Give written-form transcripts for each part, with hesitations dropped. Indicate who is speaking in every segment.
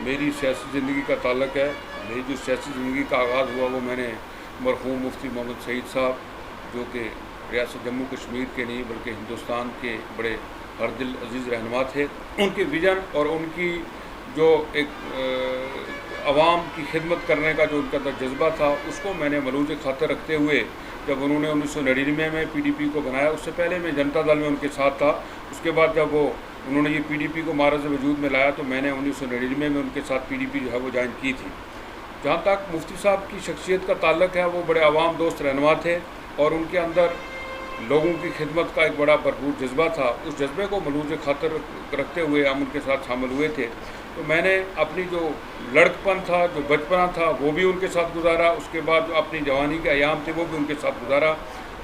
Speaker 1: मेरी सियासी ज़िंदगी का ताल्लुक़ है। मेरी जो सियासी ज़िंदगी का आगाज़ हुआ वो मैंने मरहूम मुफ्ती मोहम्मद सईद साहब, जो कि रियासत जम्मू कश्मीर के नहीं बल्कि हिंदुस्तान के बड़े हरदिल अजीज़ रहनुमा थे, उनके विज़न और उनकी जो एक आवाम की खिदमत करने का जो उनका अंदर जज्बा था, उसको मैंने मलूज़ खातर रखते हुए जब उन्होंने 1999 में PDP को बनाया, उससे पहले मैं जनता दल में उनके साथ था। उसके बाद जब उन्होंने ये PDP को मारज़ वजूद में लाया तो मैंने 1999 में उनके साथ PDP जो है वो ज्वाइन की थी। जहाँ तक मुफ्ती साहब की शख्सियत का ताल्लुक़ है, वो बड़े आवाम दोस्त रहनुमा थे और उनके अंदर लोगों की खिदमत का एक बड़ा भरपूर जज्बा था। उस जज्बे को मलूज़ खातर रखते हुए हम उनके साथ शामिल हुए थे। तो मैंने अपनी जो लड़कपन था, जो बचपना था, वो भी उनके साथ गुजारा। उसके बाद जो अपनी जवानी के अयाम थे वो भी उनके साथ गुजारा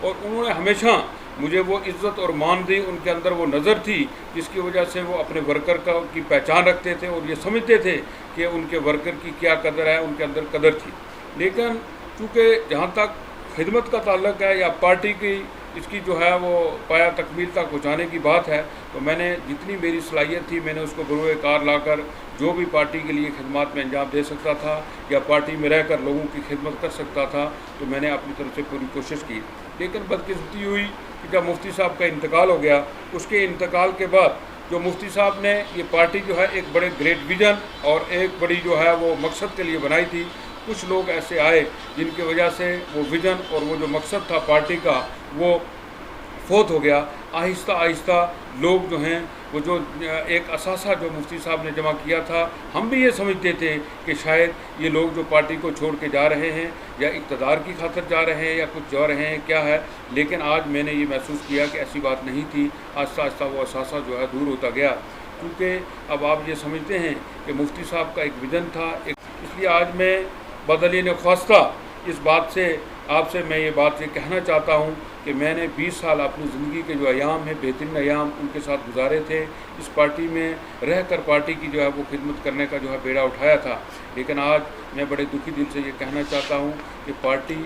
Speaker 1: और उन्होंने हमेशा मुझे वो इज़्ज़त और मान दी। उनके अंदर वो नज़र थी जिसकी वजह से वो अपने वर्कर की पहचान रखते थे और ये समझते थे कि उनके वर्कर की क्या कदर है, उनके अंदर कदर थी। लेकिन चूँकि जहाँ तक खिदमत का ताल्लुक़ है या पार्टी की इसकी जो है वो पाया तकमील तक पहुँचाने की बात है, तो मैंने जितनी मेरी सलाहियत थी मैंने उसको बरूए कार लाकर जो भी पार्टी के लिए खिदमत में अंजाम दे सकता था या पार्टी में रहकर लोगों की खिदमत कर सकता था, तो मैंने अपनी तरफ से पूरी कोशिश की। लेकिन बदकिस्मती हुई कि जब मुफ्ती साहब का इंतकाल हो गया, उसके इंतकाल के बाद जो मुफ्ती साहब ने ये पार्टी जो है एक बड़े ग्रेट विजन और एक बड़ी जो है वो मकसद के लिए बनाई थी, कुछ लोग ऐसे आए जिनकी वजह से वो विज़न और वो जो मकसद था पार्टी का वो फोत हो गया। आहिस्ता आहिस्ता लोग जो हैं वो जो एक असासा जो मुफ्ती साहब ने जमा किया था, हम भी ये समझते थे कि शायद ये लोग जो पार्टी को छोड़ के जा रहे हैं या इक़्तिदार की खातिर जा रहे हैं या कुछ जा रहे हैं क्या है, लेकिन आज मैंने ये महसूस किया कि ऐसी बात नहीं थी। आहिस्ता आहिस्ता वो असासा जो है दूर होता गया, क्योंकि अब आप ये समझते हैं कि मुफ्ती साहब का एक विज़न था। इसलिए आज मैं बदलीन ख्वास्ता इस बात से आपसे मैं ये बात ये कहना चाहता हूँ कि मैंने 20 साल अपनी ज़िंदगी के जो अयाम हैं, बेहतरीन अयाम उनके साथ गुजारे थे। इस पार्टी में रहकर पार्टी की जो है वो खिदमत करने का जो है बेड़ा उठाया था। लेकिन आज मैं बड़े दुखी दिल से ये कहना चाहता हूँ कि पार्टी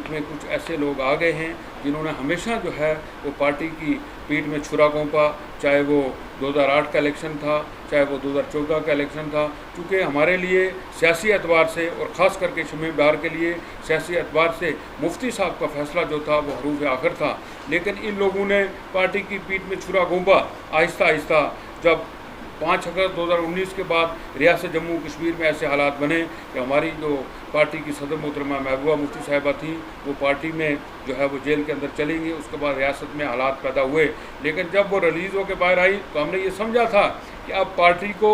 Speaker 1: में कुछ ऐसे लोग आ गए हैं जिन्होंने हमेशा जो है वो पार्टी की पीठ में छुरा घोंपा, चाहे वो 2008 का इलेक्शन था, चाहे वो 2014 का इलेक्शन था। चूँकि हमारे लिए सियासी एतबार से और ख़ास करके शमीम बहार के लिए सियासी एतबार से मुफ्ती साहब का फ़ैसला जो था वो हरूफ आखिर था, लेकिन इन लोगों ने पार्टी की पीठ में छुरा घोंपा। आहिस्ता आहिस्ता जब 5 अगस्त 2019 के बाद रियासत जम्मू कश्मीर में ऐसे हालात बने कि हमारी जो पार्टी की सदर मोहतरमा महबूबा मुफ्ती साहिबा थी, वो पार्टी में जो है वो जेल के अंदर चली गई। उसके बाद रियासत में हालात पैदा हुए, लेकिन जब वो रिलीज़ होकर बाहर आई तो हमने ये समझा था कि अब पार्टी को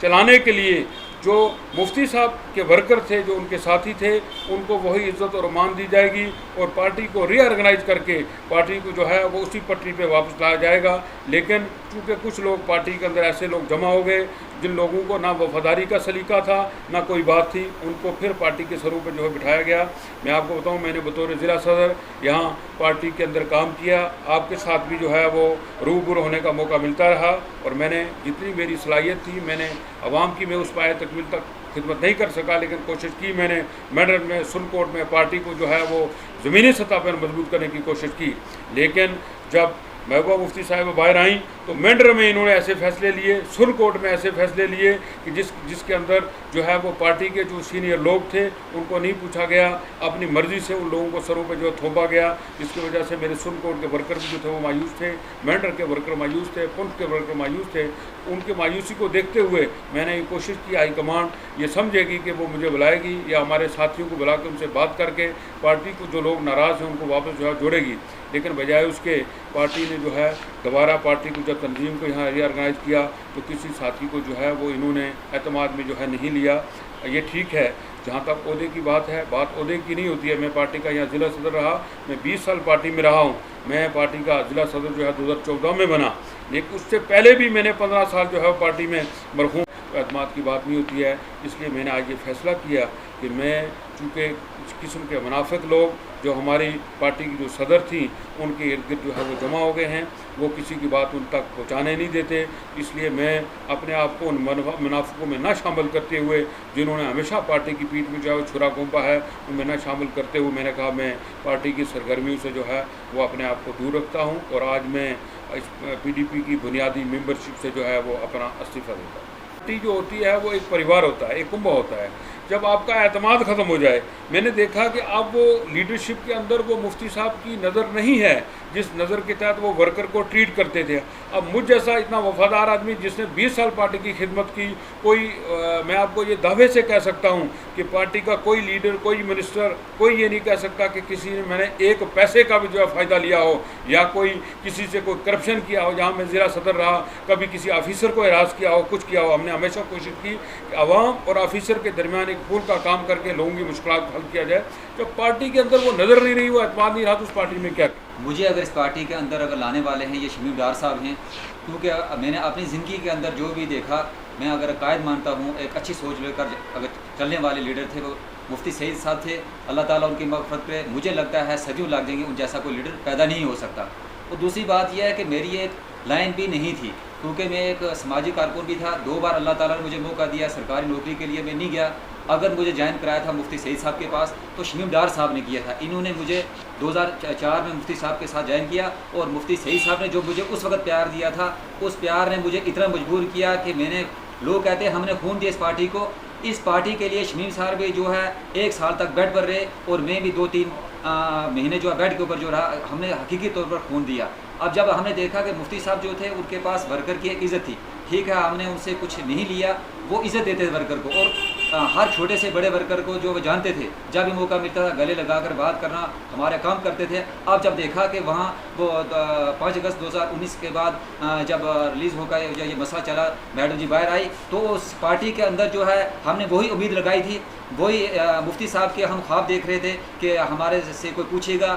Speaker 1: चलाने के लिए जो मुफ्ती साहब के वर्कर थे, जो उनके साथी थे, उनको वही इज़्ज़त और मान दी जाएगी और पार्टी को रीऑर्गेनाइज करके पार्टी को जो है वो उसी पटरी पे वापस लाया जाएगा। लेकिन चूँकि कुछ लोग पार्टी के अंदर ऐसे लोग जमा हो गए जिन लोगों को ना वफादारी का सलीका था ना कोई बात थी, उनको फिर पार्टी के सरों पर जो है बिठाया गया। मैं आपको बताऊं, मैंने बतौर ज़िला सदर यहाँ पार्टी के अंदर काम किया, आपके साथ भी जो है वो रूबरू होने का मौका मिलता रहा और मैंने जितनी मेरी सलाहियत थी मैंने आवाम की मैं उस पाए तकमील तक खिदमत नहीं कर सका, लेकिन कोशिश की मैंने मेडल में सुनकोट में पार्टी को जो है वो ज़मीनी सतह पर मजबूत करने की कोशिश की। लेकिन जब महबूबा मुफ्ती साहिब बाहर आई तो मेंढर में इन्होंने ऐसे फैसले लिए, सुरकोट में ऐसे फैसले लिए कि जिसके अंदर जो है वो पार्टी के जो सीनियर लोग थे उनको नहीं पूछा गया, अपनी मर्ज़ी से उन लोगों को सरों पे जो थोपा गया, जिसकी वजह से मेरे सुरकोट के वर्कर भी जो थे वो मायूस थे, मेंढर के वर्कर मायूस थे, पुंछ के वर्कर मायूस थे। उनके मायूसी को देखते हुए मैंने ये कोशिश की हाईकमान ये समझेगी कि वो मुझे बुलाएगी या हमारे साथियों को बुला के उनसे बात करके पार्टी को जो लोग नाराज़ हैं उनको वापस जो है जोड़ेगी। लेकिन बजाय उसके पार्टी ने जो है दोबारा पार्टी को जब तंजीम को यहाँ रीऑर्गेनाइज किया तो किसी साथी को जो है वो इन्होंने एतमाद में जो है नहीं लिया। ये ठीक है, जहाँ तक ओहदे की बात है, बात ओहदे की नहीं होती है। मैं पार्टी का यहाँ ज़िला सदर रहा, मैं 20 साल पार्टी में रहा हूँ। मैं पार्टी का ज़िला सदर जो है 2014 में बना, लेकिन उससे पहले भी मैंने 15 साल जो है पार्टी में मरहूम। एतमाद की बात नहीं होती है, इसलिए मैंने आज ये फैसला किया कि मैं चूँकि इस किस्म के मुनाफिक लोग जो हमारी पार्टी की जो सदर थी उनके इर्द गिर्द जो है वो जमा हो गए हैं, वो किसी की बात उन तक पहुँचाने नहीं देते। इसलिए मैं अपने आप को उन मुनाफिकों में ना शामिल करते हुए जिन्होंने हमेशा पार्टी की पीठ में जो है वो छुरा घोंपा है, उनमें ना शामिल करते हुए मैंने कहा मैं पार्टी की सरगर्मियों से जो है वो अपने आप को दूर रखता हूँ और आज मैं इस PDP की बुनियादी मेंबरशिप से जो है वो अपना इस्तीफ़ा देता हूँ। पार्टी जो होती है वो एक परिवार होता है, एक कुंभ होता है। जब आपका एतमाद ख़त्म हो जाए, मैंने देखा कि अब वो लीडरशिप के अंदर वो मुफ्ती साहब की नज़र नहीं है जिस नज़र के तहत वो वर्कर को ट्रीट करते थे। अब मुझ जैसा इतना वफादार आदमी जिसने 20 साल पार्टी की खिदमत की, मैं आपको ये दावे से कह सकता हूँ कि पार्टी का कोई लीडर, कोई मिनिस्टर, कोई ये नहीं कह सकता कि किसी ने मैंने एक पैसे का भी जो है फ़ायदा लिया हो या कोई किसी से कोई करप्शन किया हो। जहाँ मैं ज़िला सदर रहा, कभी किसी ऑफिसर को हिरास किया हो, कुछ किया हो। हमने हमेशा कोशिश की कि आवाम और ऑफिसर के दरमियान एक पुल का काम करके लोगों की मुश्किलात हल किया जाए। जब पार्टी के अंदर वो नज़र नहीं रही, वो एतमाद नहीं रहा, तो उस पार्टी में क्या?
Speaker 2: मुझे अगर इस पार्टी के अंदर अगर लाने वाले हैं ये शमीम डार साहब हैं, क्योंकि मैंने अपनी ज़िंदगी के अंदर जो भी देखा, मैं अगर कायद मानता हूँ एक अच्छी सोच लेकर अगर चलने वाले लीडर थे वो मुफ्ती सईद साहब थे। अल्लाह ताला उनकी मग़फ़िरत पे, मुझे लगता है सदियों लग जाएंगे, उन जैसा कोई लीडर पैदा नहीं हो सकता। और दूसरी बात यह है कि मेरी एक लाइन भी नहीं थी, क्योंकि मैं एक समाजी कारकुन भी था। 2 बार अल्लाह ताला ने मुझे मौका दिया, सरकारी नौकरी के लिए मैं नहीं गया। अगर मुझे ज्वाइन कराया था मुफ्ती सईद साहब के पास तो शमीम डार साहब ने किया था। इन्होंने मुझे 2004 में मुफ्ती साहब के साथ ज्वाइन किया, और मुफ्ती सईद साहब ने जो मुझे उस वक्त प्यार दिया था, उस प्यार ने मुझे इतना मजबूर किया कि मैंने, लोग कहते हैं हमने खून दिया इस पार्टी को। इस पार्टी के लिए शमीम साहब भी जो है 1 साल तक बेड पर रहे, और मैं भी 2-3 महीने जो है बेड के ऊपर जो रहा। हमने हकीकी तौर पर खून दिया। अब जब हमने देखा कि मुफ्ती साहब जो थे उनके पास वर्कर की एक इज़्ज़त थी, ठीक है हमने उनसे कुछ नहीं लिया, वो इज़्ज़त देते थे वर्कर को, और हर छोटे से बड़े वर्कर को जो वो जानते थे, जब भी मौका मिलता था गले लगाकर बात करना, हमारे काम करते थे। अब जब देखा कि वहाँ वो 5 अगस्त 2019 के बाद जब रिलीज़ होकर जो ये मसला चला, मैडम जी बाहर आई, तो उस पार्टी के अंदर जो है हमने वही उम्मीद लगाई थी, वही मुफ्ती साहब के हम ख्वाब देख रहे थे कि हमारे से कोई पूछेगा,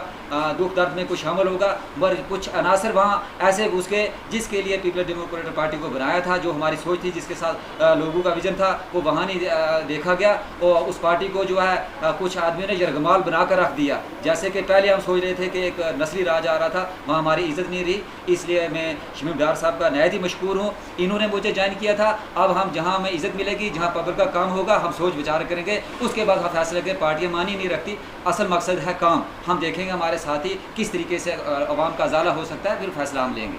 Speaker 2: दुख दर्द में कोई शामिल होगा। मगर कुछ अनासर वहाँ ऐसे घुस गए जिसके लिए पीपल्स डेमोक्रेटिक पार्टी को बनाया था, जो हमारी सोच थी, जिसके साथ लोगों का विजन था, वो वहाँ नहीं देखा गया। और उस पार्टी को जो है कुछ आदमियों ने यरगमाल बना कर रख दिया। जैसे कि पहले हम सोच रहे थे कि एक नस्ली राज आ रहा था, वहाँ हमारी इज़्ज़त नहीं रही। इसलिए मैं शमीम डार साहब का नहायत ही मशकूर हूँ। इन्होंने मुझे ज्वाइन किया था। अब हम जहाँ हमें इज़्ज़त मिलेगी, जहाँ पब्लिक का काम होगा, हम सोच विचार करेंगे, उसके बाद हम फैसले करें। पार्टियाँ मानी नहीं रखती, असल मकसद है काम। हम देखेंगे हमारे साथी किस तरीके से अवाम का अजाला हो सकता है, फिर फैसला हम लेंगे।